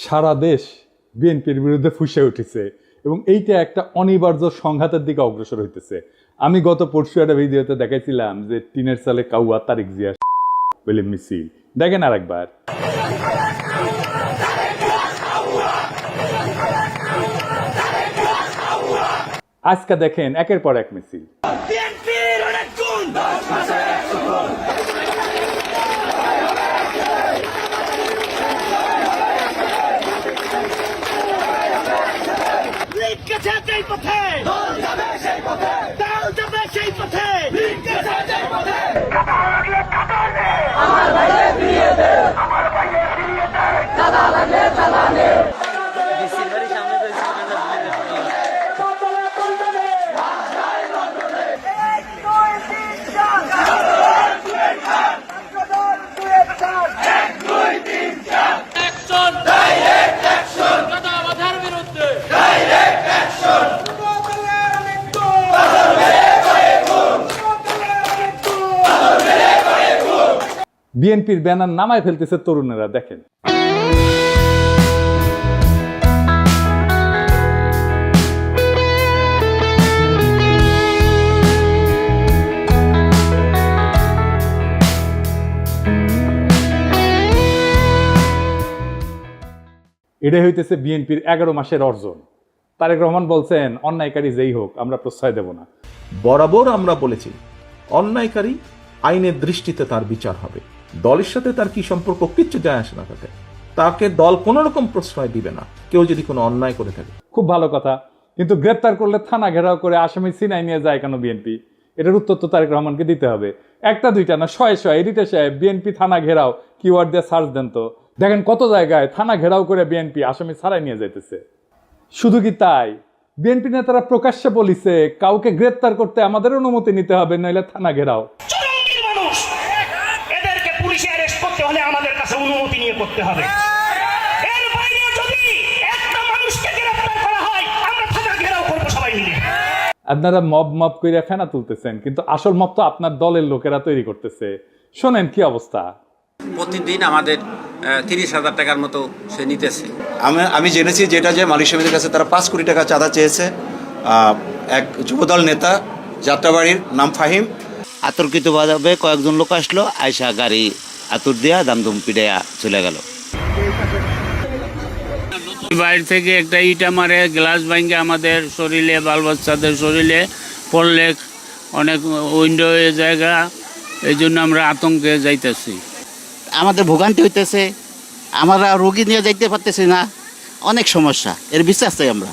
সারা দেশ বিএনপির বিরুদ্ধে ফুঁসে উঠেছে এবং এইটা একটা অনিবার্য সংঘাতের দিকে অগ্রসর হইতেছে। আমি গত পরশু একটা ভিডিওতে দেখাইছিলাম যে টিনের সালে কাউয়া তারিক জিয়া বলে মিছিল, দেখেন আর একবার। আজকে দেখেন একের পর এক মিছিল। বিএনপির ব্যানার নামায় ফেলতেছে তরুণেরা, দেখেন। এটাই হইতেছে বিএনপির 11 মাসের অর্জন। তারেক রহমান বলছেন, অন্যায়কারী যেই হোক আমরা প্রশ্রয় দেব না। বরাবর আমরা বলেছি অন্যায়কারী আইনের দৃষ্টিতে তার বিচার হবে। দলের সাথে তার কি সম্পর্ক কিচ্ছু যায় আসে না, তাকে দল কোন রকম প্রশ্রয় দিবে না কেউ যদি কোনো অন্যায় করে থাকে। খুব ভালো কথা, কিন্তু গ্রেপ্তার করলে থানা ঘেরাও করে আসামি সিনাই নিয়ে যায় কেন বিএনপি? এটার উত্তর তো তারেক রহমানকে দিতে হবে। একটা দুইটা না, শয়ে শয়ে এডিটর সাহেব বিএনপি থানা ঘেরাও কিওয়ার্ড দিয়ে সার্চ দেন তো, দেখেন কত জায়গায় থানা ঘেরাও করে বিএনপি আসামি ছাড়াই নিয়ে যাইতেছে। শুধু কি তাই, বিএনপি নেতারা প্রকাশ্যে বলিছে কাউকে গ্রেপ্তার করতে আমাদের অনুমতি নিতে হবে, নইলে থানা ঘেরাও। আমাদের কাছে অনুমতি নিয়ে করতে হবে। এর বাইরে যদি একটা মানুষকে গ্রেফতার করা হয় আমরা থানা ঘেরাও করব সবাই মিলে। আপনারা মব কইরা ফেনা তুলতেছেন, কিন্তু আসল মব তো আপনার দলের লোকেরা তৈরি করতেছে। শোনেন কি অবস্থা। প্রতিদিন আমাদের 30,000 টাকার মতো সে নিতেছে। আমি জেনেছি যেটা যে মালিক সমিতির কাছে তারা 5 কোটি টাকা চাঁদা চেয়েছে। এক যুবদল নেতা যাত্রাবাড়ির নাম ফাহিম, আতর্কিতভাবে কয়েকজন লোক আসলো, আয়সা গাড়ি আতুর দিয়া দামদুম পিড়াইয়া চলে গেল। বাইরে থেকে একটা ইটা মারে, গ্লাস ভাঙ্গে আমাদের শরীরে, বাল বাচ্চাদের শরীরে পড়লে অনেক উইন্ডো জায়গা, এই জন্য আমরা আতঙ্কে যাইতেছি। আমাদের ভোগান্তি হইতেছে, আমরা রোগী নিয়ে যাইতে পারতেছি না, অনেক সমস্যা। এর বিশ্বাস চাই আমরা।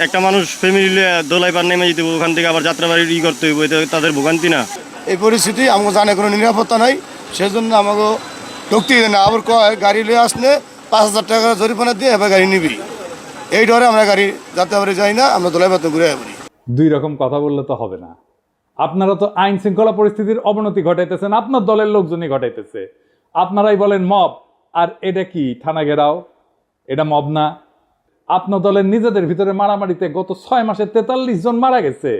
একটা মানুষ ফ্যামিলি দোলাই পার নেমে যেতে ওখান থেকে আবার যাত্রাবাড়ি করতে হইব, তাদের ভোগান্তি না। এই পরিস্থিতি আমাকে জানে কোনো নিরাপত্তা নাই, সেজন্য আমাকে ঢুকতেই দেয় না। আবার কয় গাড়ি লিয়ে আসলে 5,000 টাকা জরিমানা দিয়ে এবার গাড়ি নিবি, এই ডরে আমরা গাড়ি যাত্রাবাড়ি যাই না, আমরা দোলাই পাতে ঘুরে পড়ি। দুই রকম কথা বললে তো হবে না। আপনারা তো আইন শৃঙ্খলা পরিস্থিতির অবনতি ঘটাইতেছেন, আপনার দলের লোকজনই ঘটাইতেছে। আপনারাই বলেন মব, আর এটা কি থানা ঘেরাও? এটা মব না। আপনার দলের নিজেদের ভিতরে মারামারিতে গত 6 মাসে 43 জন মারা গেছে।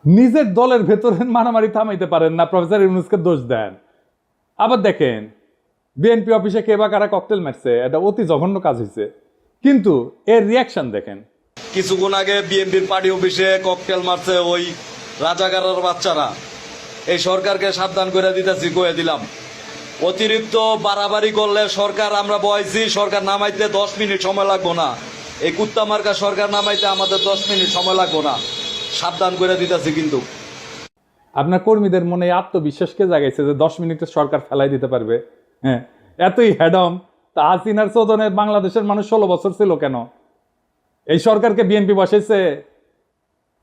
নিজের দলের ভেতরে মারামারি থামাইতে পারেন না, প্রফেসর ইউনূসকে দোষ দেন। আবার দেখেন বিএনপি অফিসে কে বা কারা ককটেল মারছে, এটা অতি জঘন্য কাজ হয়েছে, কিন্তু এর রিয়াকশন দেখেন। কিছুক্ষণ আগে বিএনপির পার্টি অফিসে ককটেল মারছে ওই রাজাকারের বাচ্চারা। এই সরকারকে সাবধান করে দিতেছি, কয়ে দিলাম অতিরিক্ত বাড়াবাড়ি করলে সরকার, আমরা বয়সি সরকার নামাইতে 10 মিনিট সময় লাগবো না। এই কুত্তা মার্কা সরকার নামাইতে আমাদের 10 মিনিট সময় লাগবো না, সাবধান করে দিতেছি। কিন্তু আপনার কর্মীদের মনে আত্মবিশ্বাসকে জাগাইছে যে 10 মিনিটে সরকার ফেলাই দিতে পারবে। হ্যাঁ, এতই হেডম। তা হাসিনার চোদনে বাংলাদেশের মানুষ 16 বছর ছিল কেন? এই সরকারকে বিএনপি বসাইছে।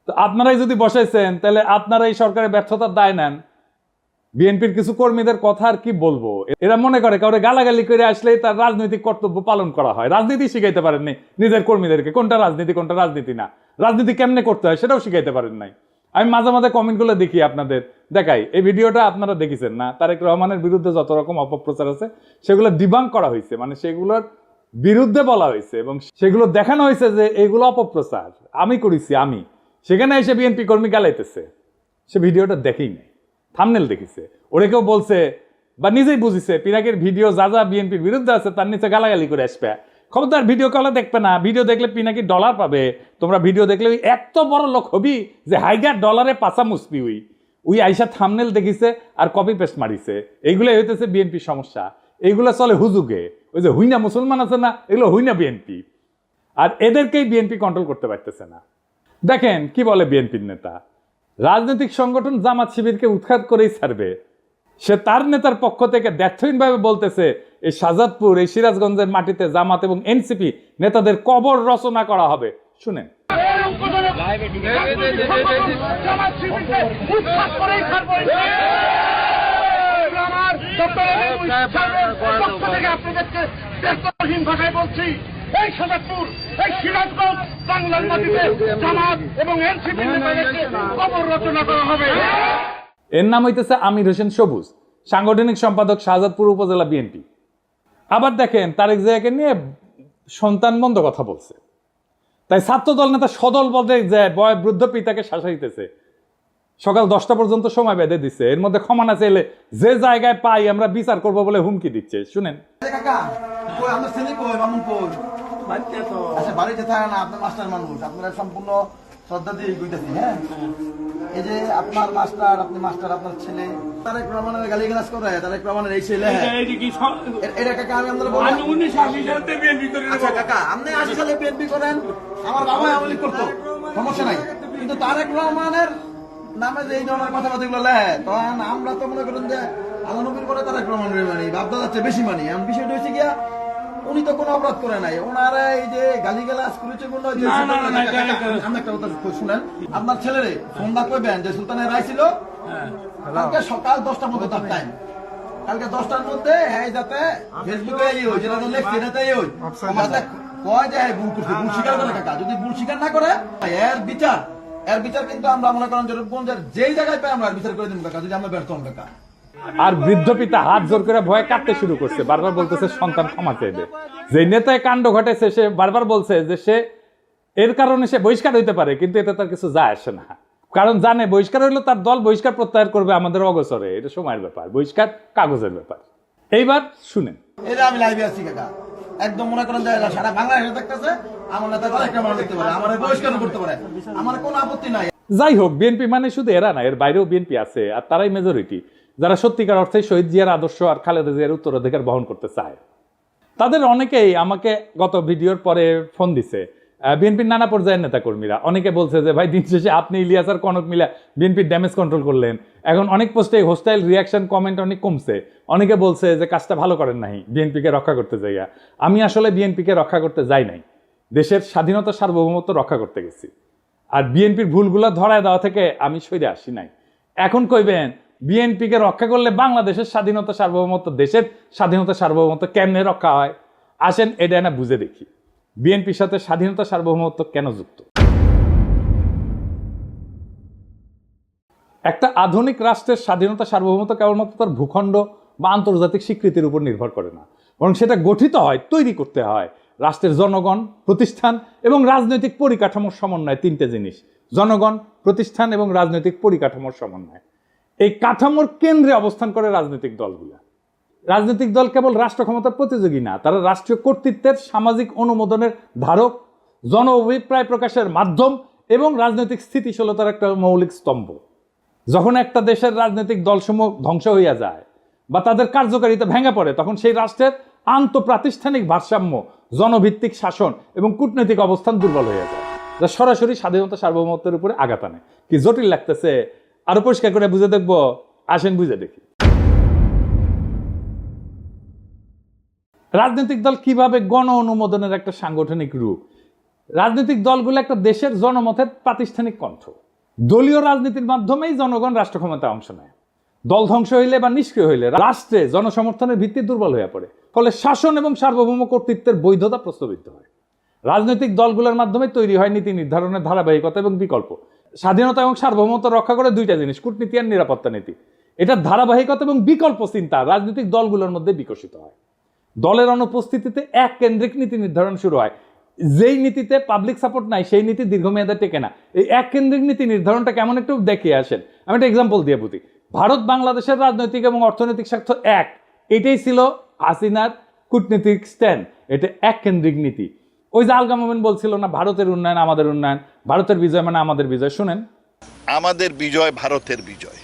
তো আপনারাই যদি বসাইছেন, তাহলে আপনারা এই সরকারের ব্যর্থতার দায় নেন। বিএনপির কিছু কর্মীদের কথা আর কি বলবো, এরা মনে করে কাউরে গালাগালি করে আসলেই তার রাজনৈতিক কর্তব্য পালন করা হয়। রাজনীতি শিখাইতে পারেননি নিজের কর্মীদেরকে, কোনটা রাজনীতি কোনটা রাজনীতি না, রাজনীতি কেমনে করতে হয় সেটাও শিখাইতে পারেন নাই। আমি মাঝে মাঝে কমেন্টগুলো দেখি, আপনাদের দেখাই। এই ভিডিওটা আপনারা দেখেছেন না? তারেক রহমানের বিরুদ্ধে যত রকম অপপ্রচার আছে সেগুলো ডিবাঙ্ক করা হয়েছে, মানে সেগুলোর বিরুদ্ধে বলা হয়েছে এবং সেগুলো দেখানো হয়েছে যে এগুলো অপপ্রচার আমি করেছি। আমি সেখানে এসে বিএনপি কর্মী গালাইতেছে, সে ভিডিওটা দেখেই নাই, থাম্বনেল দেখিছে। ওরে কেউ বলছে বা নিজেই বুঝিছে পিনাকের ভিডিও যা যা বিএনপির বিরুদ্ধে আছে তার নিচে গালাগালি করে আসবে, খবরদার ভিডিও কলে দেখবে না, ভিডিও দেখলে পিনাকি ডলার পাবে। তোমরা ভিডিও দেখলে ওই এত বড় লোক হবি যে হাইগার ডলারে পাশা মুসবি ওই আইসা থামনেল দেখিছে আর কপি পেস্ট মারিছে। এইগুলো হইতেছে বিএনপির সমস্যা। এইগুলো চলে হুজুগে, ওই যে হুইনা মুসলমান আছে না, এগুলো হুইনা বিএনপি। আর এদেরকেই বিএনপি কন্ট্রোল করতে পারতেছে না। দেখেন কি বলে বিএনপির নেতা, রাজনৈতিক সংগঠন জামাত শিবিরকে উৎখাত করেই ছাড়বে। সে তার নেতার পক্ষ থেকে দ্ব্যর্থহীনভাবে বলতেছে এই শাহজাদপুর, এই সিরাজগঞ্জের মাটিতে জামাত এবং এনসিপি নেতাদের কবর রচনা করা হবে। শুনেন। এই শাহজাদপুর, এই সিরাজগঞ্জ, বাংলার মাটিতে জামাত এবং এনসিপি নেতাদেরকে কবর রচনা করা হবে। এর নাম হইতেছে আমির হোসেন সবুজ, সাংগঠনিক সম্পাদক শাহজাদপুর উপজেলা বিএনপি। আবার দেখেন তারেক জিয়াকে নিয়ে সন্তান মন্দ কথা বলছে, তাই ছাত্রদল নেতা সদল বলতে যায় বৃদ্ধ পিতাকে শাসাইতেছে। সকাল 10টা পর্যন্ত সময় বেঁধে দিচ্ছে, এর মধ্যে ক্ষমা না চাইলে যে জায়গায় পাই আমরা বিচার করব বলে হুমকি দিচ্ছে। শুনেন। বাড়িতে থাকে না, আপনার মাস্টার মানুষ, আপনারা সম্পূর্ণ শ্রদ্ধা দিয়ে কইতেছি। হ্যাঁ, এই যে আপনার মাস্টার, আপনি মাস্টার, আপনার ছেলে তারেক রহমানের গালিগালাজ করে, তারেক রহমানের এই ছেলে, এটা কাকা আমি আপনারা বলবো। আচ্ছা কাকা, আপনি 80 সালে বিএনপি করেন, আমার বাবা আমলি করতো, সমস্যা নাই, কিন্তু তারেক রহমানের নামে যে এই ধরনের কথাবার্তা গুলো লেখে, তখন আমরা তো মনে করেন যে আল্লাহ নবীর করে তারেক রহমানের মানি, বাপদা যাচ্ছে বেশি মানি। এমন বিষয়টা হচ্ছে গিয়া উনি তো কোনো অপরাধ করে নাই, ওনারা এই যে গালিগালাজ করেছে বললো যে আমি একটা কথা শুনেন, আপনার ছেলেরে ফোন দা কইবেন যে সুলতানের রায় ছিল কালকে সকাল 10টার মধ্যে তার টাইম, কালকে 10টার মধ্যে হ্যাঁ যাতে ফেসবুকে যেটা লেখছে এটাতে কয় যে হ্যাঁ ভুল করছে, ভুল স্বীকার করে কাকা। যদি ভুল স্বীকার না করে এর বিচার কিন্তু আমরা মনে করেন যেই জায়গায় পাই আমরা বিচার করে দিব কাকা, যদি আমরা ব্যর্থ হন কাকা। আর বৃদ্ধ পিতা হাত জোর করে ভয়ে কাঁদতে শুরু করছে, বারবার বলতেছে সন্তান ক্ষমা চাইবে। যে নেতায় কাণ্ড ঘটেছে সে বারবার বলছে যে সে এর কারণে সে বহিষ্কার হইতে পারে, কিন্তু এতে তার কিছু যায় আসে না, কারণ জানে বহিষ্কার হইলে তার দল বহিষ্কার প্রত্যাহার করবে আমাদের অগোচরে। এটা সময়ের ব্যাপার, বহিষ্কার কাগজের ব্যাপার। এইবার শুনেন। এটা আমি লাইভে আছি কাকা, একদম মনে করেন যে সারা বাংলাদেশে দেখতেছে আমার নেতা একটা মানুষ করতে পারে, আমার বহিষ্কার করতে পারে, আমার কোনো আপত্তি নাই। যাই হোক, বিএনপি মানে শুধু এরা না, এর বাইরেও বিএনপি আছে, আর তারাই মেজরিটি যারা সত্যিকার অর্থে শহীদ জিয়ার আদর্শ আর খালেদা জিয়ার উত্তরাধিকার বহন করতে চায়। তাদের অনেকেই আমাকে গত ভিডিওর পরে ফোন দিছে, বিএনপির নানা পর্যায়ের নেতাকর্মীরা। অনেকে বলছে যে ভাই দিন শেষে আপনি ইলিয়াস আর কনক মিলা বিএনপির ড্যামেজ কন্ট্রোল করলেন, এখন অনেক পোস্টে হোস্টাইল রিয়াকশন কমেন্ট অনেক কমছে। অনেকে বলছে যে কাজটা ভালো করেন নাই, বিএনপিকে রক্ষা করতে যাইয়া। আমি আসলে বিএনপিকে রক্ষা করতে যাই নাই, দেশের স্বাধীনতা সার্বভৌমত্ব রক্ষা করতে গেছি। আর বিএনপির ভুলগুলো ধরায় দেওয়া থেকে আমি সইরে আসি নাই। এখন কইবেন বিএনপিকে রক্ষা করলে বাংলাদেশের স্বাধীনতা সার্বভৌমত্ব, দেশের স্বাধীনতা সার্বভৌমত্ব কেমনে রক্ষা হয়? আসেন এটা না বুঝে দেখি বিএনপির সাথে স্বাধীনতা সার্বভৌমত্ব কেন যুক্ত। একটা আধুনিক রাষ্ট্রের স্বাধীনতা সার্বভৌমত্ব কেবলমাত্র তার ভূখণ্ড বা আন্তর্জাতিক স্বীকৃতির উপর নির্ভর করে না, বরং সেটা গঠিত হয়, তৈরি করতে হয় রাষ্ট্রের জনগণ, প্রতিষ্ঠান এবং রাজনৈতিক পরিকাঠামোর সমন্বয়। তিনটে জিনিস: জনগণ, প্রতিষ্ঠান এবং রাজনৈতিক পরিকাঠামোর সমন্বয়। এই কাঠামোর কেন্দ্রে অবস্থান করে রাজনৈতিক দলগুলা। রাজনৈতিক দল কেবল রাষ্ট্র ক্ষমতার প্রতিযোগী না, তারা রাষ্ট্রীয় কর্তৃত্বের সামাজিক অনুমোদনের ধারক, জন অভিপ্রায় প্রকাশের মাধ্যম এবং রাজনৈতিক স্থিতিশীলতার একটা মৌলিক স্তম্ভ। যখন একটা দেশের রাজনৈতিক দলসমূহ ধ্বংস হইয়া যায় বা তাদের কার্যকারিতা ভেঙে পড়ে, তখন সেই রাষ্ট্রের আন্তঃপ্রাতিষ্ঠানিক ভারসাম্য, জনভিত্তিক শাসন এবং কূটনৈতিক অবস্থান দুর্বল হয়ে যায়, যা সরাসরি স্বাধীনতা সার্বভৌমত্বের উপরে আঘাত আনে। কি জটিল লাগতেছে? আরো পরিষ্কার করে বুঝে দেখবো, আসেন বুঝে দেখি। রাজনৈতিক দল কিভাবে গণ অনুমোদনের একটা সাংগঠনিক রূপ। রাজনৈতিক দলগুলো একটা দেশের জনমতের প্রাতিষ্ঠানিক কণ্ঠ। দলীয় রাজনীতির মাধ্যমেই জনগণ রাষ্ট্র ক্ষমতায় অংশ নেয়। দল ধ্বংস হইলে বা নিষ্ক্রিয় হইলে রাষ্ট্রে জনসমর্থনের ভিত্তি দুর্বল হয়ে পড়ে, ফলে শাসন এবং সার্বভৌম কর্তৃত্বের বৈধতা প্রশ্নবিদ্ধ হয়। রাজনৈতিক দলগুলোর মাধ্যমে তৈরি হয় নীতি নির্ধারণের ধারাবাহিকতা এবং বিকল্প। স্বাধীনতা এবং সার্বভৌমত্ব রক্ষা করে দুইটা জিনিস: কূটনীতি আর নিরাপত্তা নীতি। এটা ধারাবাহিকতা এবং বিকল্প চিন্তা রাজনৈতিক দলগুলোর মধ্যে বিকশিত হয়। দলের অনুপস্থিতিতে এক কেন্দ্রিক নীতি নির্ধারণ শুরু হয়। যেই নীতিতে পাবলিক সাপোর্ট নাই সেই নীতি দীর্ঘমেয়াদে টেকে না। এই এক কেন্দ্রিক নীতি নির্ধারণটা কেমন একটু দেখিয়ে আসেন। আমি একটা এক্সাম্পল দিয়ে বুঝি। ভারত বাংলাদেশের রাজনৈতিক এবং অর্থনৈতিক স্বার্থ এক, এটাই ছিল হাসিনার কূটনীতিক স্ট্যান্ড। এটা এককেন্দ্রিক নীতি। ওই যে আলগা মোমেন বলছিল না, ভারতের উন্নয়ন আমাদের উন্নয়ন, ভারতের বিজয় মানে আমাদের বিজয়। শুনেন, আমাদের বিজয় ভারতের বিজয়,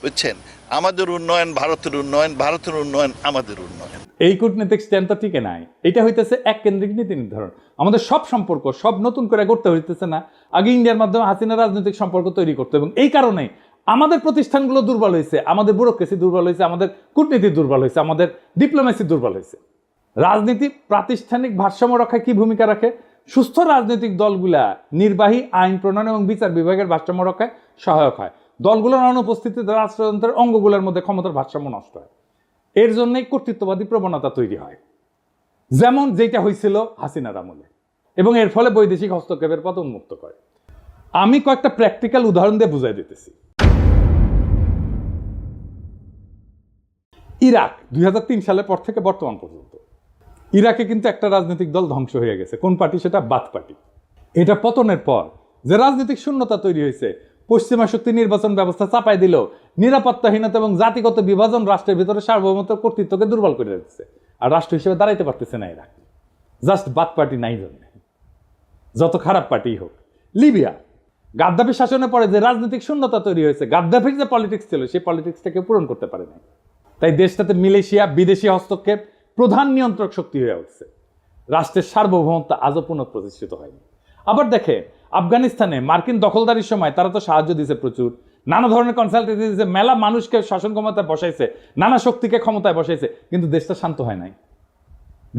বুঝছেন? আমাদের উন্নয়ন ভারতের উন্নয়ন, ভারতের উন্নয়ন আমাদের উন্নয়ন। এই কূটনৈতিক স্ট্যান্ড তো টিকে নাই। এটা হইতেছে এককেন্দ্রিক নীতি নির্ধারণ। আমাদের সব সম্পর্ক সব নতুন করে করতে হইতেছে না, আগে ইন্ডিয়ার মাধ্যমে হাসিনা রাজনৈতিক সম্পর্ক তৈরি করতে, এবং এই কারণে আমাদের প্রতিষ্ঠানগুলো দুর্বল হয়েছে, আমাদের ব্যুরোক্রেসি দুর্বল হয়েছে, আমাদের কূটনীতি দুর্বল হয়েছে, আমাদের ডিপ্লোমেসি দুর্বল হয়েছে। রাজনীতি প্রাতিষ্ঠানিক ভারসাম্য রক্ষায় কি ভূমিকা রাখে? সুস্থ রাজনৈতিক দলগুলা নির্বাহী, আইন প্রণয়ন এবং বিচার বিভাগের ভারসাম্য রক্ষায় সহায়ক হয়। দলগুলোর অনুপস্থিতিতে রাষ্ট্রযন্ত্রের অঙ্গগুলোর মধ্যে ক্ষমতার ভারসাম্য নষ্ট হয়। এর জন্যই কর্তৃত্ববাদী প্রবণতা তৈরি হয়, যেমন যেটা হয়েছিল হাসিনার আমলে, এবং এর ফলে বৈদেশিক হস্তক্ষেপের পথ উন্মুক্ত করে। আমি কয়েকটা প্র্যাকটিক্যাল উদাহরণ দিয়ে বুঝাই দিতেছি। ইরাক 2003 সালের পর থেকে বর্তমান পর্যন্ত ইরাকে কিন্তু একটা রাজনৈতিক দল ধ্বংস হয়ে গেছে। কোন পার্টি? সেটা বাথ পার্টি। এটা পতনের পর যে রাজনৈতিক শূন্যতা তৈরি হয়েছে, পশ্চিমা শক্তি নির্বাচন ব্যবস্থা চাপাই দিল, নিরাপত্তাহীনতা এবং জাতিগত বিভাজন রাষ্ট্রের ভিতরে সার্বভৌমত্ব কর্তৃত্বকে দুর্বল করে দিচ্ছে, আর রাষ্ট্র হিসেবে দাঁড়াইতে পারতেছে না ইরাক। জাস্ট বাথ পার্টি নাই জন্য, যত খারাপ পার্টি হোক। লিবিয়া গাদ্দাফি শাসনের পরে যে রাজনৈতিক শূন্যতা তৈরি হয়েছে, গাদ্দাফির যে পলিটিক্স ছিল সেই পলিটিক্সটাকে পূরণ করতে পারে নাই। তাই দেশটাতে মিলেশিয়া, বিদেশি হস্তক্ষেপ প্রধান নিয়ন্ত্রক শক্তি হয়ে উঠছে। রাষ্ট্রের সার্বভৌমত্ব আজও পুনঃপ্রতিষ্ঠিত হয়নি। আবার দেখে আফগানিস্তানে মার্কিন দখলদারির সময় তারা তো সাহায্য দিয়েছে প্রচুর, নানা ধরনের কনসালটেন্সি দিয়েছে, মেলা মানুষকে শাসন ক্ষমতায় বসাইছে, নানা শক্তিকে ক্ষমতায় বসাইছে, কিন্তু দেশটা শান্ত হয় নাই,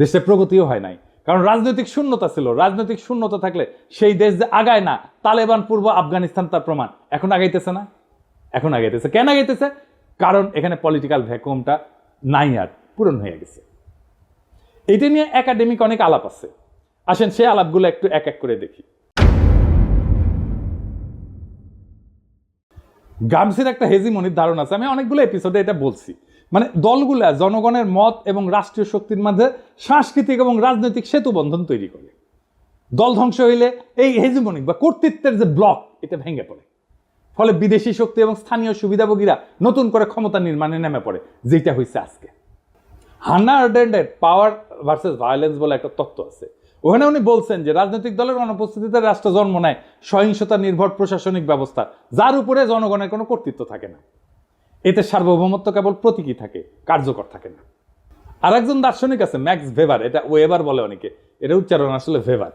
দেশের প্রগতিও হয় নাই, কারণ রাজনৈতিক শূন্যতা ছিল। রাজনৈতিক শূন্যতা থাকলে সেই দেশ যে আগায় না, তালেবান পূর্ব আফগানিস্তান তার প্রমাণ। এখন আগাইতেছে না, এখন আগাইতেছে। কেন আগাইতেছে? কারণ এখানে পলিটিক্যাল ভ্যাকুয়ামটা নাই, আর পূরণ হয়ে গেছে। এটা নিয়ে একাডেমিক অনেক আলাপ আছে, আসেন সেই আলাপগুলো একটু এক এক করে দেখি। গামসির একটা হেজিমনির ধারণা আছে, আমি অনেকগুলো এপিসোডে এটা বলছি। মানে দলগুলা জনগণের মত এবং রাষ্ট্রীয় শক্তির মাঝে সাংস্কৃতিক এবং রাজনৈতিক সেতু বন্ধন তৈরি করে। দল ধ্বংস হইলে এই হেজিমনিক বা কর্তৃত্বের যে ব্লক, এটা ভেঙে পড়ে। ফলে বিদেশি শক্তি এবং স্থানীয় সুবিধাভোগীরা নতুন করে ক্ষমতা নির্মাণে নেমে পড়ে, যেটা হয়েছে আজকে। হান্না আরেন্ডের পাওয়ার ভার্সেস ভায়োলেন্স বলে একটা তত্ত্ব আছে। ওখানে উনি বলছেন যে রাজনৈতিক দলের অনুপস্থিতিতে রাষ্ট্র জন্ম নেয় সহিংসতা নির্ভর প্রশাসনিক ব্যবস্থা, যার উপরে জনগণের কোনো কর্তৃত্ব থাকে না। এতে সার্বভৌমত্ব কেবল প্রতীকী থাকে, কার্যকর থাকে না। আর একজন দার্শনিক আছে ম্যাক্স ভেবার, এটা ওয়েবার বলে অনেকে, এটা উচ্চারণ আসলে ভেবার।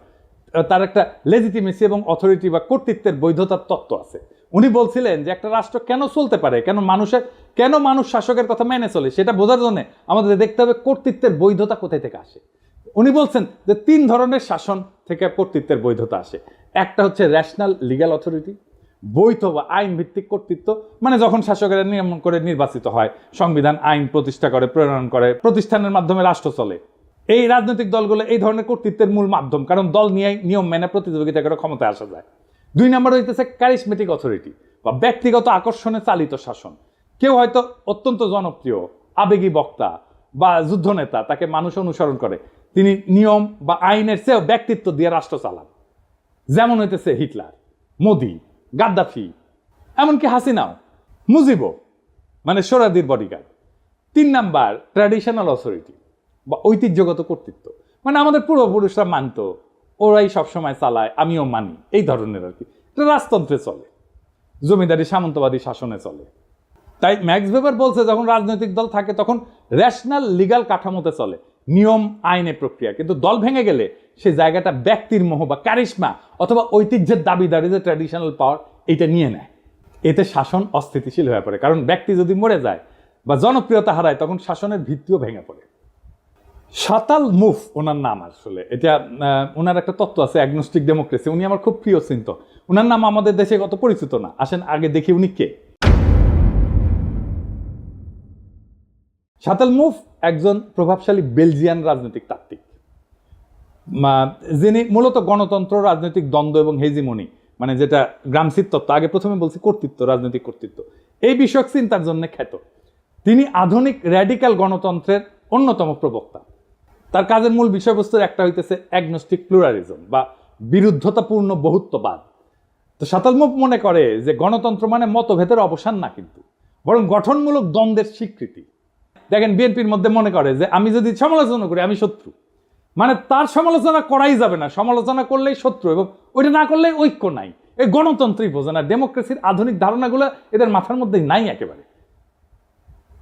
তার একটা লেজিটিমেসি এবং অথরিটি বা কর্তৃত্বের বৈধতার তত্ত্ব আছে। উনি বলছিলেন যে একটা রাষ্ট্র কেন চলতে পারে, কেন মানুষ শাসকের কথা মেনে চলে, সেটা বোঝার জন্য আমাদের দেখতে হবে কর্তৃত্বের বৈধতা কোথায় থেকে আসে। উনি বলছেন যে 3 ধরনের শাসন থেকে কর্তৃত্বের বৈধতা আসে। একটা হচ্ছে ন্যাশনাল লিগ্যাল অথরিটি, বৈধ বা আইন ভিত্তিক কর্তৃত্ব, মানে যখন শাসকেরা নিয়ম করে নির্বাচিত হয়, সংবিধান আইন প্রতিষ্ঠা করে, প্রণয়ন করে, প্রতিষ্ঠানের মাধ্যমে রাষ্ট্র চলে। এই রাজনৈতিক দলগুলো এই ধরনের কর্তৃত্বের মূল মাধ্যম, কারণ দল নিয়ে নিয়ম মেনে প্রতিযোগিতা করে ক্ষমতায় আসা যায়। 2 নম্বর হইতেছে ক্যারিসমেটিক অথরিটি বা ব্যক্তিগত আকর্ষণে চালিত শাসন। কেউ হয়তো অত্যন্ত জনপ্রিয়, আবেগী বক্তা বা যুদ্ধনেতা, তাকে মানুষ অনুসরণ করে, তিনি নিয়ম বা আইনের চেয়েও ব্যক্তিত্ব দিয়ে রাষ্ট্র চালান। যেমন হইতেছে হিটলার, মোদি, গাদ্দাফি, এমনকি হাসিনাও, মুজিবও, মানে সোহরাওয়ার্দীর বডিগার্ড। 3 নাম্বার ট্র্যাডিশনাল অথরিটি বা ঐতিহ্যগত কর্তৃত্ব, মানে আমাদের পূর্বপুরুষরা মানত, ওরাই সবসময় চালায়, আমিও মানি, এই ধরনের আর কি। এটা রাজতন্ত্রে চলে, জমিদারি সামন্তবাদী শাসনে চলে। তাই ম্যাক্স ভেবার বলছে যখন রাজনৈতিক দল থাকে তখন রেশনাল লিগ্যাল কাঠামোতে চলে, নিয়ম আইনের প্রক্রিয়া। কিন্তু দল ভেঙে গেলে সেই জায়গাটা ব্যক্তির মোহ বা ক্যারিশমা অথবা ঐতিহ্যের দাবিদারি, যে ট্র্যাডিশনাল পাওয়ার, এটা নিয়ে নেয়। এতে শাসন অস্থিতিশীল হয়ে পড়ে, কারণ ব্যক্তি যদি মরে যায় বা জনপ্রিয়তা হারায় তখন শাসনের ভিত্তিও ভেঙে পড়ে। শাতাল মুফ ওনার নাম, আসলে এটা ওনার একটা তত্ত্ব আছে অ্যাগনোস্টিক ডেমোক্রেসি। উনি আমার খুব প্রিয় চিন্ত। ওনার নাম আমাদের দেশে অত পরিচিত না, আসেন আগে দেখি উনি কে। শাতাল মুফ একজন প্রভাবশালী বেলজিয়ান রাজনৈতিক তাত্ত্বিক, যিনি মূলত গণতন্ত্র, রাজনৈতিক দ্বন্দ্ব এবং হেজিমনি, মানে যেটা গ্রামসির তত্ত্ব, আগে প্রথমে বলছি কর্তৃত্ব, রাজনৈতিক কর্তৃত্ব, এই বিষয়ক চিন্তার জন্য খ্যাত। তিনি আধুনিক র্যাডিক্যাল গণতন্ত্রের অন্যতম প্রবক্তা। তার কাজের মূল বিষয়বস্তুর একটা হইতেছে অ্যাগনোস্টিক প্লুরালিজম বা বিরুদ্ধতাপূর্ণ বহুত্ববাদ। তো শাতাল মুফ মনে করে যে গণতন্ত্র মানে মতভেদের অবসান না, কিন্তু বরং গঠনমূলক দ্বন্দ্বের স্বীকৃতি। দেখেন বিএনপির মধ্যে মনে করে যে আমি যদি সমালোচনা করি আমি শত্রু, মানে তার সমালোচনা করাই যাবে না, সমালোচনা করলেই শত্রু, এবং ওইটা না করলে ঐক্য নাই। এই গণতন্ত্রই বোঝে না, ডেমোক্রেসির আধুনিক ধারণাগুলো এদের মাথার মধ্যে নাই একেবারে।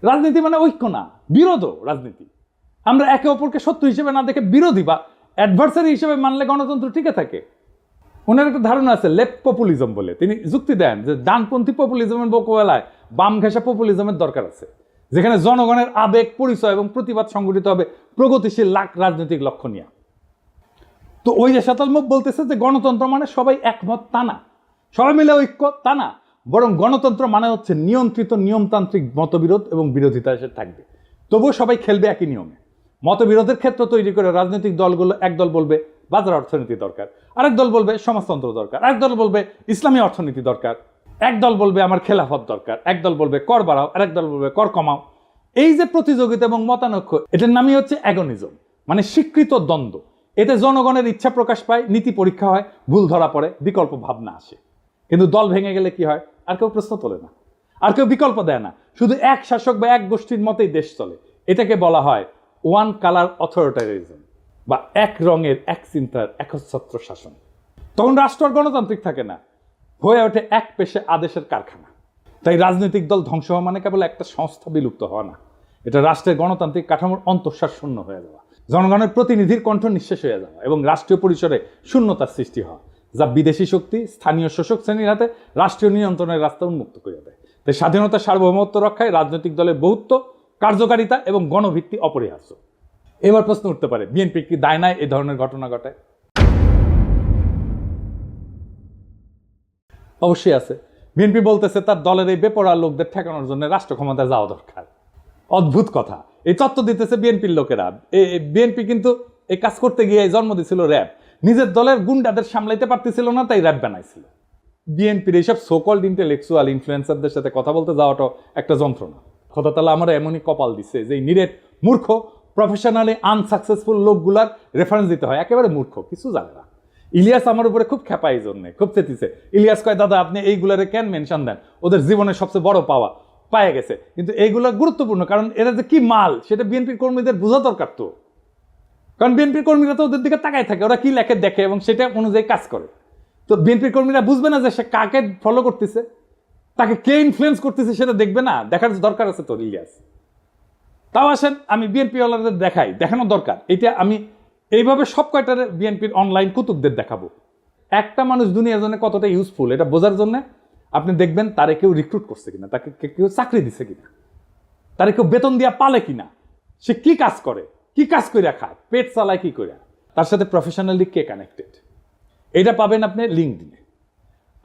রাজনীতি মানে ঐক্য না, বিরোধ রাজনীতি। আমরা একে অপরকে শত্রু হিসেবে না দেখে বিরোধী বা অ্যাডভার্সারি হিসেবে মানলে গণতন্ত্র টিকে থাকে। ওনার একটা ধারণা আছে লেফট পপুলিজম বলে, তিনি যুক্তি দেন যে ডানপন্থী পপুলিজমের মোকাবেলায় বাম ঘেঁষা পপুলিজমের দরকার আছে, যেখানে জনগণের আবেগ, পরিচয় এবং প্রতিবাদ সংগঠিত হবে প্রগতিশীল রাজনৈতিক লক্ষ্য নিয়ে। তো ওই যে শতালমুখ বলতেছে যে গণতন্ত্র মানে সবাই একমত, তা না, সবাই মিলে ঐক্য, তা না, বরং গণতন্ত্র মানে হচ্ছে নিয়ন্ত্রিত নিয়মতান্ত্রিক মতবিরোধ এবং বিরোধিতা এসে থাকবে, তবুও সবাই খেলবে একই নিয়মে। মতবিরোধের ক্ষেত্র তৈরি করে রাজনৈতিক দলগুলো, একদল বলবে বাজার অর্থনীতি দরকার, আরেক দল বলবে সমাজতন্ত্র দরকার, আরেক দল বলবে ইসলামী অর্থনীতি দরকার, একদল বলবে আমার খেলাফত দরকার, একদল বলবে কর বাড়াও, আরেক দল বলবে কর কমাও। এই যে প্রতিযোগিতা এবং মতানৈক্য, এটার নামই হচ্ছে অ্যাগনিজম, মানে স্বীকৃত দ্বন্দ্ব। এতে জনগণের ইচ্ছা প্রকাশ পায়, নীতি পরীক্ষা হয়, ভুল ধরা পড়ে, বিকল্প ভাবনা আসে। কিন্তু দল ভেঙে গেলে কি হয়? আর কেউ প্রশ্ন তোলে না, আর কেউ বিকল্প দেয় না, শুধু এক শাসক বা এক গোষ্ঠীর মতেই দেশ চলে। এটাকে বলা হয় ওয়ান কালার অথরিটারিজম, বা এক রঙের এক চিন্তার একচ্ছত্র শাসন। তখন রাষ্ট্র আর গণতান্ত্রিক থাকে না, হয়ে ওঠে এক পেশে আদেশের কারখানা। তাই রাজনৈতিক দল ধ্বংস হওয়া মানে কেবল একটা সংস্থা বিলুপ্ত হওয়া না, এটা রাষ্ট্রের গণতান্ত্রিক কাঠামোর অন্তঃসার শূন্য হয়ে যাওয়া, জনগণের প্রতিনিধির কণ্ঠ নিঃশেষ হয়ে যাওয়া এবং রাষ্ট্রীয় পরিসরে শূন্যতার সৃষ্টি হওয়া, যা বিদেশি শক্তি স্থানীয় শোষক শ্রেণীর হাতে রাষ্ট্রীয় নিয়ন্ত্রণের রাস্তা উন্মুক্ত করে দেয়। তাই স্বাধীনতা, সার্বভৌমত্ব রক্ষায় রাজনৈতিক দলের বহুত্ব, কার্যকারিতা এবং গণভিত্তি অপরিহার্য। এবার প্রশ্ন উঠতে পারে, বিএনপি কি দায় নাই এই ধরনের ঘটনা ঘটায়? অবশ্যই আছে। বিএনপি বলতেছে তার দলের এই বেপরোয়া লোকদের ঠেকানোর জন্য রাষ্ট্র ক্ষমতায় যাওয়া দরকার। অদ্ভুত কথা, এই তত্ত্ব দিতেছে বিএনপির লোকেরা। বিএনপি কিন্তু এই কাজ করতে গিয়ে জন্ম দিয়েছিল র্যাব, নিজের দলের গুন্ডাদের সামলাইতে পারতেছিল না, তাই র্যাব বানাইছিল। বিএনপির এইসব সোকল্ড ইন্টেলেকচুয়াল ইনফ্লুয়েন্সারদের সাথে কথা বলতে যাওয়াটাও একটা যন্ত্রণা। খোদা তাআলা আমার এমনই কপাল দিচ্ছে যে নিরেট মূর্খ, প্রফেশনালি আনসাকসেসফুল লোকগুলার রেফারেন্স দিতে হয়, একেবারে মূর্খ, কিছু জানে না। ইলিয়াস আমার উপরে খুব খেপা, এই জন্যে খুব চেতিছে। ইলিয়াস কয়, দাদা আপনি এইগুলারে কেন মেনশন দেন? ওদের জীবনের সবচেয়ে বড় পাওয়া পায়ে গেছে, কিন্তু এইগুলো গুরুত্বপূর্ণ, কারণ এরা যে কি মাল সেটা বিএনপির কর্মীদের বোঝা দরকার। তো কারণ বিএনপির কর্মীরা তো ওদের দিকে তাকায় থাকে, ওরা কি লেখে দেখে এবং সেটা অনুযায়ী কাজ করে। তো বিএনপির কর্মীরা বুঝবে না যে সে কাকে ফলো করতেছে, তাকে কে ইনফ্লুয়েন্স করতেছে, সেটা দেখবে না? দেখার দরকার আছে তো ইলিয়াস। তাও আসেন আমি বিএনপি ওয়ালাদের দেখাই, দেখানো দরকার। এটা আমি এইভাবে সব কয়টার বিএনপির অনলাইন কুতুবদের দেখাবো। একটা মানুষ দুনিয়ার জন্য কতটা ইউজফুল এটা বোঝার জন্য আপনি দেখবেন তারে কেউ রিক্রুট করছে কিনা, তাকে কেউ চাকরি দিছে কিনা, তারে কেউ বেতন দিয়া পালে কিনা, সে কি কাজ করে, কি কাজ করে খায়, পেট চালায় কি করে, তার সাথে প্রফেশনালি কে কানেক্টেড, এটা পাবেন আপনি লিঙ্কডইনে।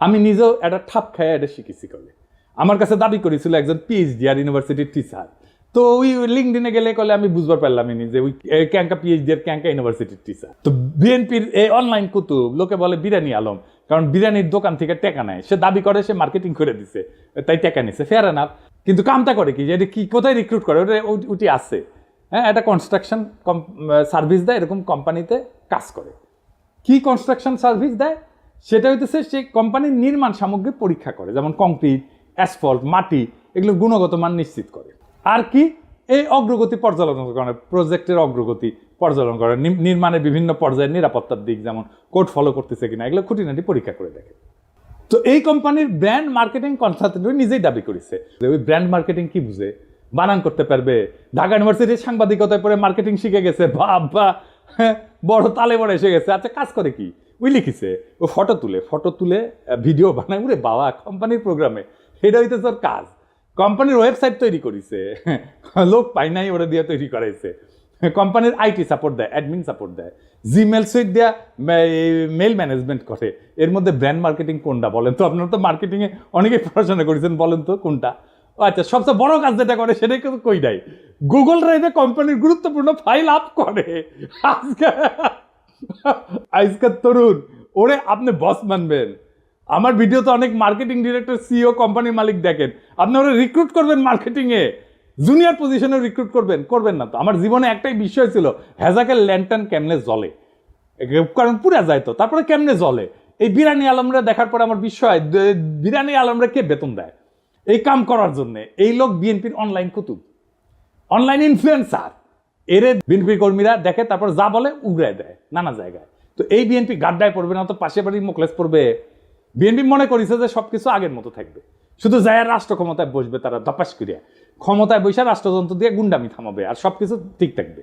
আমি নিজেও একটা ঠাপ খায় এটা শিখেছি। করে আমার কাছে দাবি করেছিল একজন পিএইচডি আর ইউনিভার্সিটির টিচার, তো ওই লিঙ্কডইনে গেলে কলে আমি বুঝবার পারলাম যে ওই ক্যাঙ্কা পিএইচডি আর ক্যাঙ্কা ইউনিভার্সিটির টিচার। তো বিএনপির এই অনলাইন কুতুব লোকে বলে বিরিয়ানি আলম, কারণ বিরিয়ানির দোকান থেকে টেকা নেয়, সে দাবি করে সে মার্কেটিং করে দিছে, তাই টেকা নিছে, ফেয়ার এনাফ। কিন্তু কামটা করে কি, যে এটা কি কোথায় রিক্রুট করে, ওটা ওটি আছে, হ্যাঁ, একটা কনস্ট্রাকশন সার্ভিস দেয়, এরকম কোম্পানিতে কাজ করে। কি কনস্ট্রাকশন সার্ভিস দেয় সেটা হইতেছে সে কোম্পানির নির্মাণ সামগ্রী পরীক্ষা করে, যেমন কংক্রিট, অ্যাসফল্ট, মাটি, এগুলোর গুণগত মান নিশ্চিত করে। আর কি, এই অগ্রগতি পর্যালোচনা করে, প্রজেক্টের অগ্রগতি পর্যালোচনা করে, নির্মাণের বিভিন্ন পর্যায়ের নিরাপত্তার দিক, যেমন কোড ফলো করতেছে কিনা, এগুলো খুঁটিনাটি পরীক্ষা করে দেখে। তো এই কোম্পানির ব্র্যান্ড মার্কেটিং কনসালটেন্ট নিজেই দাবি করেছে যে ওই ব্র্যান্ড মার্কেটিং কি বুঝে, বানান করতে পারবে, ঢাকা ইউনিভার্সিটির সাংবাদিকতায় পরে মার্কেটিং শিখে গেছে, বাবা বড় তালে বড় এসে গেছে। আচ্ছা কাজ করে কি, ওই লিখিছে ও ফটো তুলে ভিডিও বানায়, উরে বাবা কোম্পানির প্রোগ্রামে, এটা হইতেছে ওর কাজ। কোম্পানির ওয়েবসাইট তৈরি করেছে, লোক পাই নাই, ওরা দিয়ে তৈরি করাইছে। কোম্পানির আইটি সাপোর্ট দেয়, অ্যাডমিন সাপোর্ট দেয়, জিমেল সুইট দেয়া মেল ম্যানেজমেন্ট করে। এর মধ্যে ব্র্যান্ড মার্কেটিং কোনটা বলেন তো? আপনারা তো মার্কেটিংয়ে অনেকেই পড়াশোনা করেছেন, বলেন তো কোনটা? আচ্ছা, সবচেয়ে বড় কাজ যেটা করে সেটাই কিন্তু কই নাই, গুগল ড্রাইভে কোম্পানির গুরুত্বপূর্ণ ফাইল আপ করে। আজকের তরুণ ওরে আপনি বস মানবেন? আমার ভিডিও তো অনেক মার্কেটিং ডিরেক্টর, সিইও, কোম্পানির মালিক দেখেন, আপনি ওরা রিক্রুট করবেন মার্কেটিংয়ে, জুনিয়র পজিশনে রিক্রুট করবেন না তো। আমার জীবনে একটাই বিষয় ছিল, হ্যাজাকের ল্যান্টার্ন কেমনে জ্বলে, কারণ পুরা যায় তো, তারপরে কেমনে জ্বলে। এই বিরিয়ানি আলমরা দেখার পরে আমার বিষয়, বিরিয়ানি আলমরা কে বেতন দেয় এই কাম করার জন্য? এই লোক বিএনপির অনলাইন কুতুব, অনলাইন ইনফ্লুয়েন্সার, এরে বিএনপি কর্মীরা দেখে, তারপর যা বলে উগড়ায় দেয় নানা জায়গায়। তো এই বিএনপি গাড্ডায় পড়বে না, তো পাশে বাড়ির মোকলেস পড়বে। বিএনপি মনে করেছে যে সবকিছু আগের মতো থাকবে, শুধু যায় রাষ্ট্র ক্ষমতায় বসবে, তারা দপাস করিয়া ক্ষমতায় বসে রাষ্ট্রযন্ত্র দিয়ে গুন্ডামি থামাবে, আর সবকিছু ঠিক থাকবে,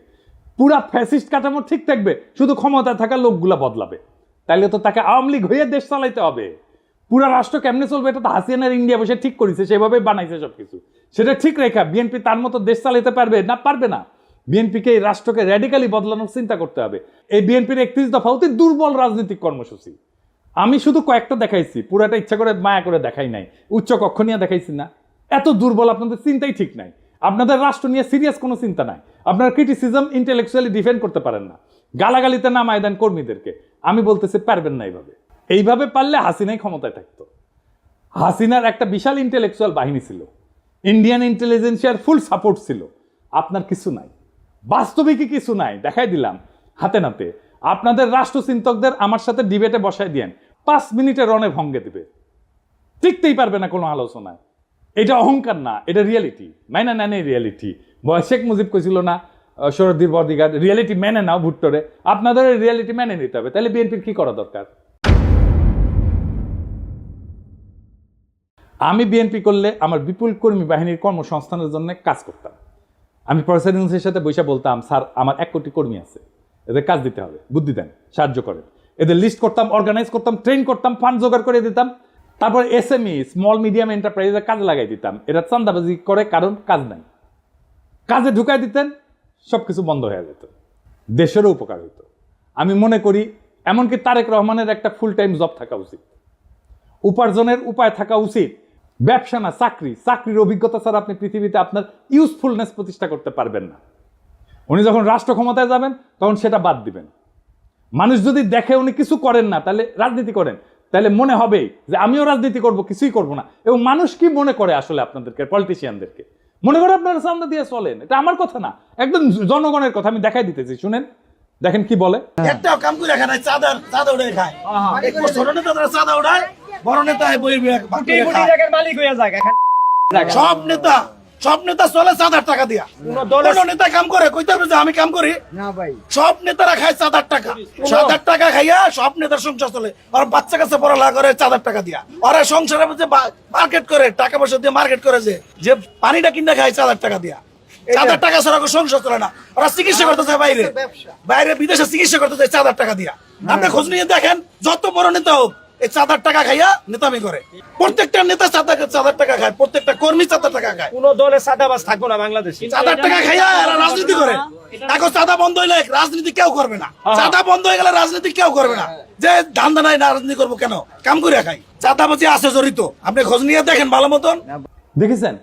পুরা ফ্যাসিস্ট কাঠামো ঠিক থাকবে, শুধু ক্ষমতায় থাকা লোকগুলা বদলাবে। তাইলে তো তাকে আওয়ামী লীগ হয়ে দেশ চালাইতে হবে। পুরা রাষ্ট্র কেমনে চলবে এটা তো হাসিনার ইন্ডিয়া বসে ঠিক করেছে, সেভাবে বানাইছে সবকিছু। সেটা ঠিক রেখা বিএনপি তার মতো দেশ চালাইতে পারবে না? পারবে না। বিএনপিকে এই রাষ্ট্রকে র্যাডিক্যালি বদলানোর চিন্তা করতে হবে। এই বিএনপির 31 দফা অতি দুর্বল রাজনৈতিক কর্মসূচি। আমি শুধু কয়েকটা দেখাইছি, পুরাটা ইচ্ছা করে মায়া করে দেখাই নাই। উচ্চ কক্ষ নিয়ে দেখাইছি না? এত দুর্বল, আপনাদের চিন্তাই ঠিক নাই। আপনাদের রাষ্ট্র নিয়ে সিরিয়াস কোনো চিন্তা নাই। আপনার ক্রিটিসিজম ইন্টেলেকচুয়ালি ডিফেন্ড করতে পারেন না। গালাগালিতে নামায় দেন কর্মীদেরকে। আমি বলতেছি পারবেন না। এইভাবে পারলে হাসিনাই ক্ষমতায় থাকতো। হাসিনার একটা বিশাল ইন্টেলেকচুয়াল বাহিনী ছিল, ইন্ডিয়ান ইন্টেলিজেন্সিয়ার ফুল সাপোর্ট ছিল। আপনার কিছু নাই, বাস্তবিকই কিছু নাই। দেখাই দিলাম হাতে নাতে। আপনাদের রাষ্ট্রচিন্তকদের আমার সাথে ডিবেটে বসায় দিয়েন, 5 মিনিটে রণে ভঙ্গে দিবে, টিকতেই পারবে না কোনো আলোচনায়। এটা অহংকার না, এটা রিয়েলিটি। মেনে নেন এই রিয়েলিটি। শেখ মুজিব কইছিল না শরদ্দীর বদিগার, রিয়েলিটি মেনে নাও ভুট্টোরে। আপনাদের রিয়েলিটি মেনে নিতে হবে। তাহলে বিএনপির কি করা দরকার? আমি বিএনপি করলে আমার বিপুল কর্মী বাহিনীর কর্মসংস্থানের জন্য কাজ করতাম। আমি প্রফেসর ইউনূসের সাথে বসে বলতাম, স্যার আমার 1 কোটি কর্মী আছে, এদের কাজ দিতে হবে, বুদ্ধি দেন, সাহায্য করেন। এদের লিস্ট করতাম, অর্গানাইজ করতাম, ট্রেন করতাম, ফান্ড জোগাড় করে দিতাম। তারপর SME স্মল মিডিয়াম এন্টারপ্রাইজে কাজে লাগাই দিতাম। এরা চান্দাবাজি করে, কারণ কাজ নাই। কাজে ঢুকাই দিতেন, সবকিছু বন্ধ হয়ে যেত, দেশেরও উপকার হতো। আমি মনে করি এমনকি তারেক রহমানের একটা ফুল টাইম জব থাকা উচিত, উপার্জনের উপায় থাকা উচিত। ব্যবসা না চাকরি। চাকরির অভিজ্ঞতা ছাড়া আপনি পৃথিবীতে আপনার ইউজফুলনেস প্রতিষ্ঠা করতে পারবেন না। উনি যখন রাষ্ট্র ক্ষমতায় যাবেন তখন সেটা বাদ দিবেন। মানুষ যদি দেখে উনি কিছু করেন না, তাহলে রাজনীতি করেন, তাহলে মনে হবে যে আমিও রাজনীতি করব, কিছুই করব না। এবং মানুষ কি মনে করে আসলে আপনাদেরকে, পলিটিশিয়ানদেরকে মনে করে আপনারা চান্দা দিয়ে চলেন। এটা আমার কথা না, একদম জনগণের কথা। আমি দেখাই দিতেছি, শুনেন, দেখেন কি বলে। একটা কাম করে খায়, চাঁদা উড়ে খায়। ছোট নেতা চাঁদা উড়ায়, বড় নেতা মালিক হয়ে যায়। সব নেতা চলে 4,000 টাকা দিয়া। কোন নেতা কাম করে কইতে হবে যে আমি কাম করি না ভাই? সব নেতারা খায় 4,000 টাকা। 4,000 টাকা খাইয়া সব নেতার সংসার চলে। আর বাচ্চা কাছে পড়ালেখা করে 4,000 টাকা দিয়া। ওরা সংসারে যে মার্কেট করে, টাকা পয়সা দিয়ে মার্কেট করে, যে পানিটা কিনে খায় 4,000 টাকা দিয়া। 4,000 টাকা ছাড়া সংসার চলে না। ওরা চিকিৎসা করতে যায় বাইরে বিদেশে চিকিৎসা করতে যায় 4,000 টাকা দিয়া। আপনি খোঁজ নিয়ে দেখেন, যত বড় নেতা হোক এই 4,000 টাকা খাইয়া নেতামি করে। প্রত্যেকটা নেতা 4,000 টাকা খায়, প্রত্যেকটা কর্মী 4,000 টাকা খায়। কোন দলে চাঁদাবাজ থাকবো না বাংলাদেশে। 4,000 টাকা খাইয়া এরা রাজনীতি করে। এখন চাঁদা বন্ধ হইলে রাজনীতি কেউ করবে না। চাঁদা বন্ধ হয়ে গেলে রাজনীতি কেউ করবে না। যে ধান্দা নাই, রাজনীতি করবো কেন? কাম করে খাই। চাঁদাবাজি আছে জড়িত, আপনি খোঁজ নিয়ে দেখেন ভালো মতন। দেখেছেন,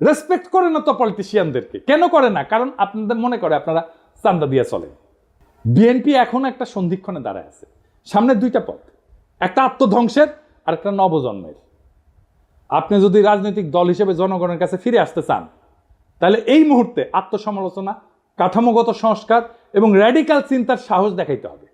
রেসপেক্ট করে না তো পলিটিশিয়ানদেরকে। কেন করে না? কারণ আপনাদের মনে করে আপনারা চান্দা দিয়ে চলেন। বিএনপি এখন একটা সন্ধিক্ষণে দাঁড়ায় আছে। সামনে 2টা পথ, একটা আত্মধ্বংসের আর একটা নবজন্মের। আপনি যদি রাজনৈতিক দল হিসেবে জনগণের কাছে ফিরে আসতে চান, তাহলে এই মুহূর্তে আত্মসমালোচনা, কাঠামোগত সংস্কার এবং র্যাডিক্যাল চিন্তার সাহস দেখাইতে হবে।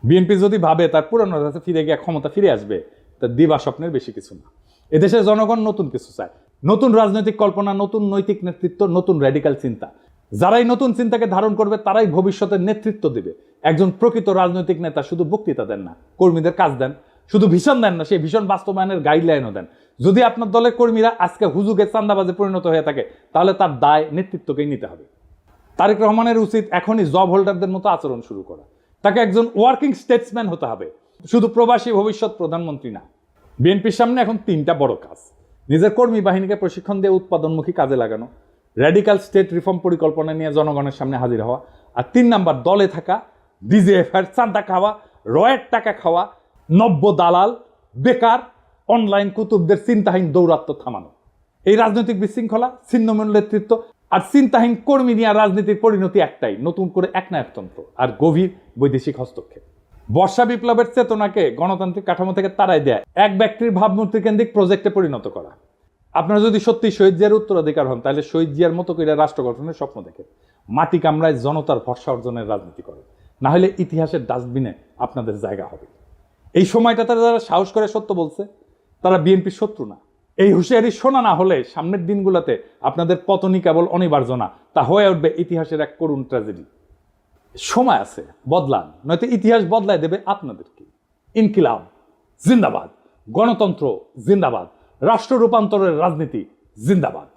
বিএনপি যদি ভাবে তার পুরানো কাছে ফিরে গিয়ে ক্ষমতা ফিরে আসবে, তার দিবা স্বপ্নের বেশি কিছু না। এদেশের জনগণ নতুন কিছু চায়, নতুন রাজনৈতিক কল্পনা, নতুন নৈতিক নেতৃত্ব, নতুন র্যাডিক্যাল চিন্তা। যারাই নতুন চিন্তাকে ধারণ করবে তারাই ভবিষ্যতের নেতৃত্ব দেবে। একজন প্রকৃত রাজনৈতিক নেতা শুধু বক্তৃতা দেন না, কর্মীদের কাজ দেন। শুধু ভীষণ দেন না, সেই ভীষণ বাস্তবায়নের গাইডলাইনও দেন। যদি আপনার দলের কর্মীরা আজকে হুজুগে চান্দাবাজে পরিণত হয়ে থাকে, তাহলে তার দায় নেতৃত্বকেই নিতে হবে। তারেক রহমানের উচিত এখনই জব হোল্ডারদের মতো আচরণ শুরু করা। তাকে একজন ওয়ার্কিং স্টেটসম্যান হতে হবে, শুধু প্রবাসী ভবিষ্যৎ প্রধানমন্ত্রী না। বিএনপির সামনে এখন 3টা বড় কাজ: নিজের কর্মী বাহিনীকে প্রশিক্ষণ দিয়ে উৎপাদনমুখী কাজে লাগানো, র্যাডিক্যাল স্টেট রিফর্ম পরিকল্পনা নিয়ে জনগণের সামনে হাজির হওয়া, আর 3 নাম্বার দলে থাকা ডিজিএফআর চাঁদা খাওয়া, রয়ের টাকা খাওয়া, নব্য দালাল, বেকার, অনলাইন কুতুবদের চিন্তাহীন দৌরাত্ম্য থামানো। এই রাজনৈতিক বিশৃঙ্খলা, ছিন্নমূল নেতৃত্ব আর চিন্তাহীন কর্মী নিয়ে রাজনীতির পরিণতি একটাই: নতুন করে একনায়কতন্ত্র আর গভীর বৈদেশিক হস্তক্ষেপ। বর্ষা বিপ্লবের চেতনাকে গণতান্ত্রিক কাঠামো থেকে তাড়াই দেয় এক ব্যক্তির ভাবমূর্তি কেন্দ্রিক প্রজেক্টে পরিণত করা। আপনারা যদি সত্যি শহীদ জিয়ার উত্তরাধিকার হন, তাহলে শহীদ জিয়ার মতো করে রাষ্ট্র গঠনের স্বপ্ন দেখে মাটি কামড়ায় জনতার ভরসা অর্জনের রাজনীতি করে। না হলে ইতিহাসের ডাস্টবিনে আপনাদের জায়গা হবে। এই সময়টা তারা যারা সাহস করে সত্য বলছে, তারা বিএনপির শত্রু না, এই হুঁশিয়ারি শোনা না হলে সামনের দিনগুলোতে আপনাদের পতনই কেবল অনিবার্য না, তা হয়ে উঠবে ইতিহাসের এক করুণ ট্র্যাজেডি। সময় আছে, বদলান, নয়তো ইতিহাস বদলায় দেবে আপনাদেরকে। ইনকিলাব জিন্দাবাদ, গণতন্ত্র জিন্দাবাদ, রাষ্ট্র রূপান্তরের রাজনীতি জিন্দাবাদ।